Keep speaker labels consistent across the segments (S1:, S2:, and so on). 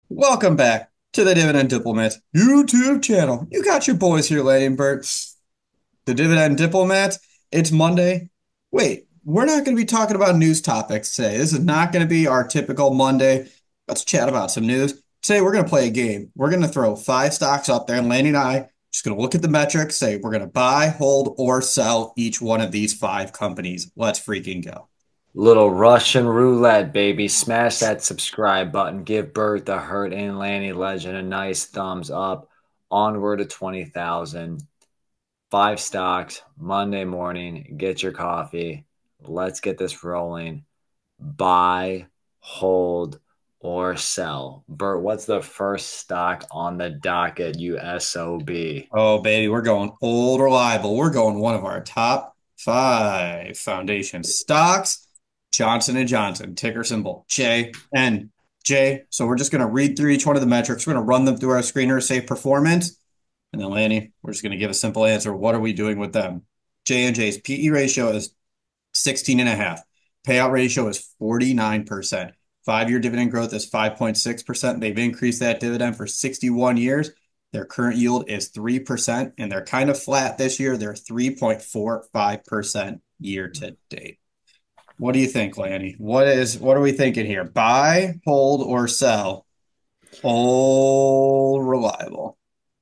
S1: Welcome back to the Dividend Diplomat YouTube channel. You got your boys here, Lenny and Bert. The Dividend Diplomat. It's Monday. Wait, we're not going to be talking about news topics today. This is not going to be our typical Monday. Let's chat about some news. Today, we're going to play a game. We're going to throw five stocks up there, and Lanny and I just going to look at the metrics, say we're going to buy, hold, or sell each one of these five companies. Let's freaking go.
S2: Little Russian roulette, baby. Smash that subscribe button. Give Bert the Hurt and Lanny Legend a nice thumbs up. Onward to 20,000. Five stocks, Monday morning. Get your coffee. Let's get this rolling. Buy, hold, or sell. Bert, what's the first stock on the docket, USOB?
S1: Oh, baby, we're going old reliable. We're going one of our top five foundation stocks, Johnson and Johnson, ticker symbol JNJ. So we're just going to read through each one of the metrics. We're going to run them through our screener, say performance. And then Lanny, we're just going to give a simple answer. What are we doing with them? J&J's PE ratio is 16 and a half. Payout ratio is 49%. 5-year dividend growth is 5.6%. They've increased that dividend for 61 years. Their current yield is 3%, and they're kind of flat this year. They're 3.45% year to date. What do you think, Lanny? What are we thinking here? Buy, hold, or sell? All reliable.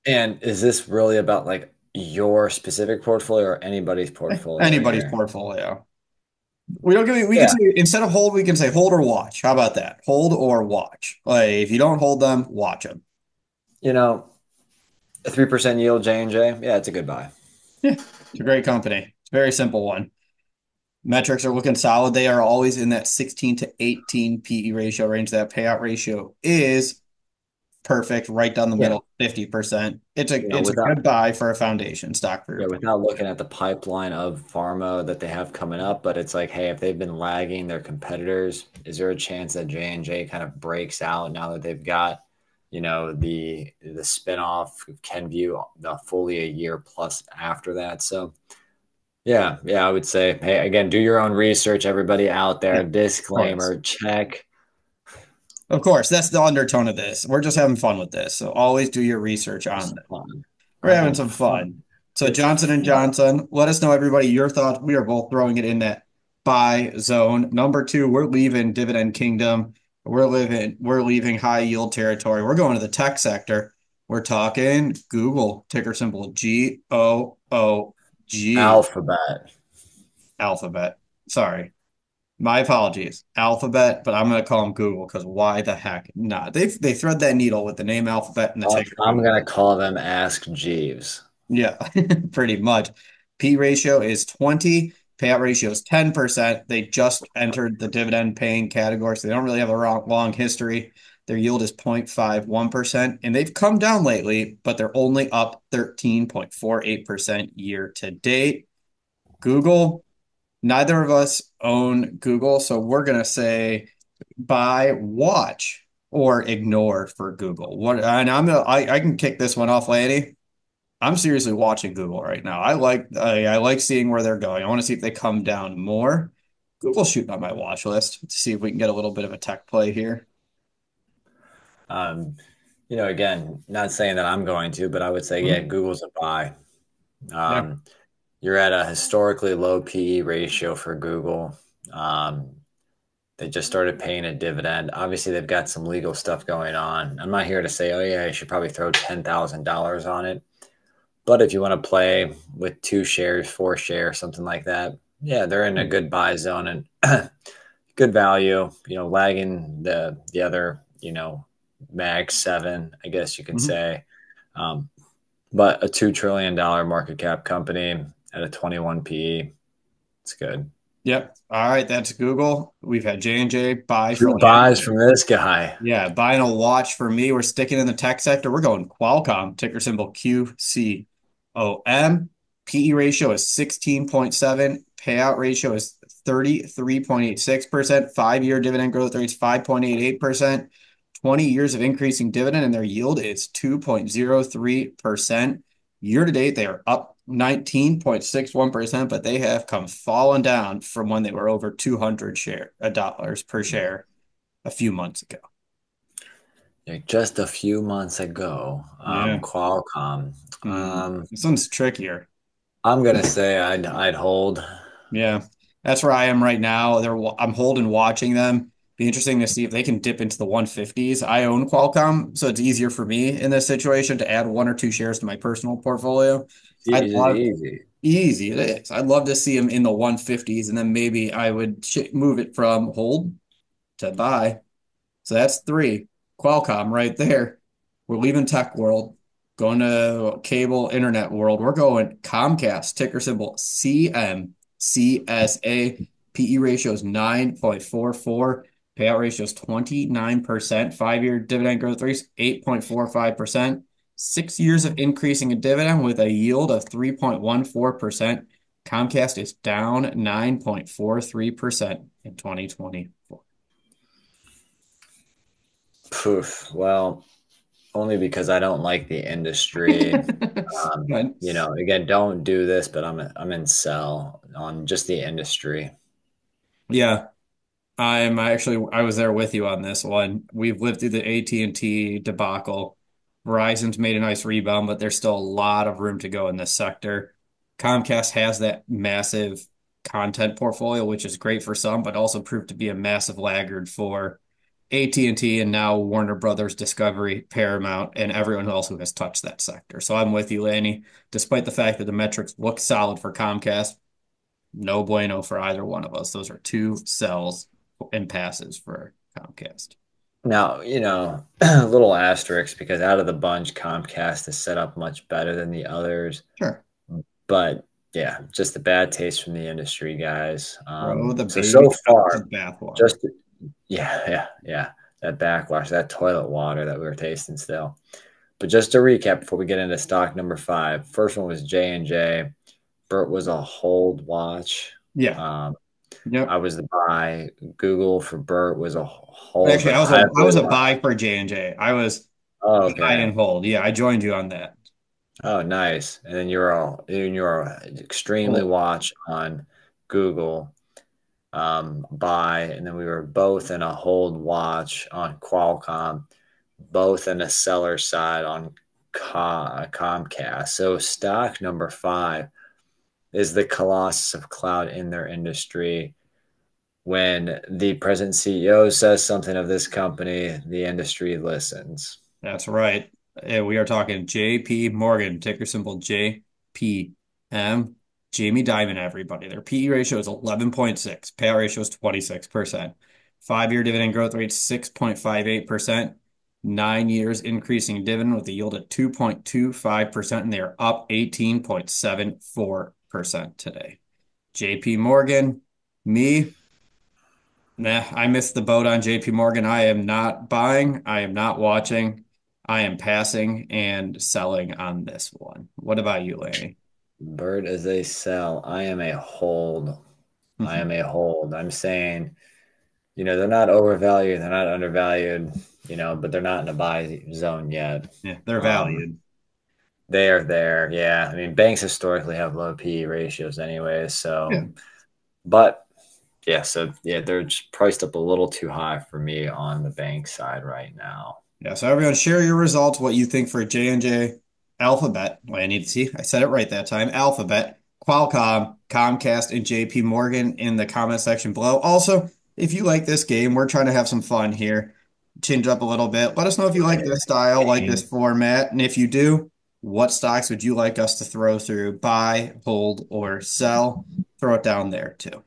S2: And is this really about like your specific portfolio or anybody's portfolio
S1: Anybody's
S2: here?
S1: portfolio. We can
S2: Yeah.
S1: say instead of hold, we can say hold or watch. How about that? Hold or watch. Like if you don't hold them, watch them.
S2: You know, a 3% yield J&J, yeah, it's a good buy.
S1: Yeah, it's a great company. It's a very simple one. Metrics are looking solid. They are always in that 16 to 18 PE ratio range. That payout ratio is perfect, right down the
S2: Yeah.
S1: middle, 50%. It's a
S2: You know,
S1: it's a
S2: without
S1: good buy for a foundation stock for your
S2: yeah, without looking at the pipeline of pharma that they have coming up, but it's like, hey, if they've been lagging their competitors, is there a chance that J&J kind of breaks out now that they've got, the spinoff of Kenvue the fully a year plus after that? So yeah, I would say, hey, again, do your own research, everybody out
S1: yeah,
S2: there.
S1: of course.
S2: Disclaimer, check.
S1: Of course, that's the undertone of this. We're just having fun with this. So always do your research on
S2: Just
S1: this.
S2: fun.
S1: We're having
S2: Having
S1: some
S2: fun.
S1: fun. So
S2: It's
S1: Johnson and
S2: fun.
S1: Johnson, let us know everybody your thoughts. We are both throwing it in that buy zone. Number two, we're leaving Dividend Kingdom. We're leaving high yield territory. We're going to the tech sector. We're talking Google, ticker symbol GOOG.
S2: Alphabet.
S1: Alphabet. Sorry. My apologies. Alphabet, but I'm going to call them Google because why the heck not? They thread that needle with the name Alphabet and the ticker
S2: I'm
S1: Google.
S2: gonna call them Ask Jeeves.
S1: Yeah, pretty much. P ratio is 20. Payout ratio is 10%. They just entered the dividend paying category, so they don't really have a long history. Their yield is 0.51%, and they've come down lately, but they're only up 13.48% year to date. Google, neither of us own Google, so we're going to say buy, watch, or ignore for Google. And I can kick this one off, lady. I'm seriously watching Google right now. I like seeing where they're going. I want to see if they come down more. Google's shooting on my watch list to see if we can get a little bit of a tech play here.
S2: Um, again, not saying that I'm going to, but I would say, yeah,
S1: Mhm.
S2: Google's a buy.
S1: Yeah.
S2: Um, you're at a historically low PE ratio for Google. They just started paying a dividend. Obviously, they've got some legal stuff going on. I'm not here to say, oh, yeah, you should probably throw $10,000 on it. But if you want to play with 2 shares, 4 shares, something like that, yeah, they're in a good buy zone and good value. Lagging the other, Mag 7, I guess you could
S1: Mhm.
S2: say. Um, but a $2 trillion market cap company at a 21 PE, it's good.
S1: Yep. All right, that's Google. We've had J&J buy for
S2: Two
S1: Lanny.
S2: buys from this guy.
S1: Yeah, buying a watch for me. We're sticking in the tech sector. We're going Qualcomm, ticker symbol QCOM. PE ratio is 16.7. Payout ratio is 33.86%. 5-year dividend growth rate is 5.88%. 20 years of increasing dividend, and their yield is 2.03%. Year to date, they are up 19.61%, but they have come falling down from when they were over 200 dollars per share a few months ago.
S2: just a few months ago,
S1: Yeah.
S2: Qualcomm.
S1: This one's trickier.
S2: I'm gonna say I'd hold.
S1: Yeah, that's where I am right now. I'm holding watching them. Be interesting to see if they can dip into the 150s. I own Qualcomm, so it's easier for me in this situation to add one or two shares to my personal portfolio. I'd
S2: It's
S1: love
S2: easy.
S1: easy it is. I'd love to see them in the 150s, and then maybe I would sh move it from hold to buy. So that's three. Qualcomm right there. We're leaving tech world, going to cable internet world. We're going Comcast, ticker symbol CMCSA. PE ratio is 9.44. Payout ratio is 29%. 5-year dividend growth rate is 8.45%. 6 years of increasing a dividend with a yield of 3.14%. Comcast is down 9.43% in 2024.
S2: Poof. Well, only because I don't like the industry.
S1: But
S2: Again, don't do this, but I'm in sell on just the industry.
S1: yeah, I was there with you on this one. We've lived through the AT&T debacle. Verizon's made a nice rebound, but there's still a lot of room to go in this sector. Comcast has that massive content portfolio, which is great for some, but also proved to be a massive laggard for AT&T and T and now Warner Brothers Discovery, Paramount, and everyone else who has touched that sector. So I'm with you, Lanny. Despite the fact that the metrics look solid for Comcast, no bueno for either one of us. Those are two sells and passes for Comcast.
S2: Now, a little asterisk because out of the bunch, Comcast is set up much better than the others.
S1: Sure.
S2: But yeah, just a bad taste from the industry, guys.
S1: Throw the
S2: So
S1: baby with
S2: far,
S1: bathwater.
S2: just yeah, that backwash, that toilet water that we were tasting still. But just to recap before we get into stock number five, first one was J&J. Bert was a hold watch.
S1: Yeah.
S2: Um, I
S1: Yep.
S2: was the buy. Google for Bert was a hold,
S1: Actually,
S2: but
S1: I
S2: highly
S1: was a
S2: liked.
S1: buy for J&J. I was
S2: Oh,
S1: buy
S2: okay.
S1: and hold. Yeah, I joined you on that.
S2: Oh, nice. And then you're extremely
S1: Hold.
S2: watch on Google buy, and then we were both in a hold watch on Qualcomm, both in a seller side on Comcast. So stock number five is the colossus of cloud in their industry. When the present CEO says something of this company, the industry listens.
S1: That's right. We are talking JP Morgan, ticker symbol JPM. Jamie Dimon, everybody. Their PE ratio is 11.6. Payout ratio is 26%. 5-year dividend growth rate 6.58%. 9 years increasing dividend with a yield at 2.25%, and they are up 18.74% today. JP Morgan, me, nah, I missed the boat on JP Morgan. I am not buying. I am not watching. I am passing and selling on this one. What about you, Lanny?
S2: Bird is a sell. I am a hold. I am a hold. I'm saying, they're not overvalued, they're not undervalued, but they're not in a buy zone yet.
S1: Yeah, they're
S2: Um,
S1: valued.
S2: they are there. Yeah. I mean, banks historically have low PE ratios anyway.
S1: Yeah.
S2: But yeah, they're just priced up a little too high for me on the bank side right now.
S1: Yeah, so everyone share your results, what you think for J&J, Alphabet. Well, I need to see. I said it right that time. Alphabet, Qualcomm, Comcast, and JP Morgan in the comment section below. Also, if you like this game, we're trying to have some fun here. Change it up a little bit. Let us know if you like this style, like this format. And if you do, what stocks would you like us to throw through? Buy, hold, or sell? Throw it down there too.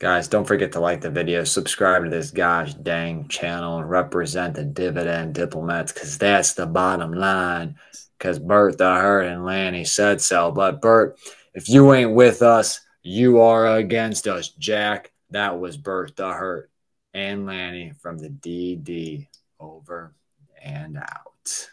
S2: Guys, don't forget to like the video, subscribe to this gosh dang channel, and represent the dividend diplomats because that's the bottom line. Because Bert the Hurt and Lanny said so. But Bert, if you ain't with us, you are against us, Jack. That was Bert the Hurt and Lanny from the DD. Over and out.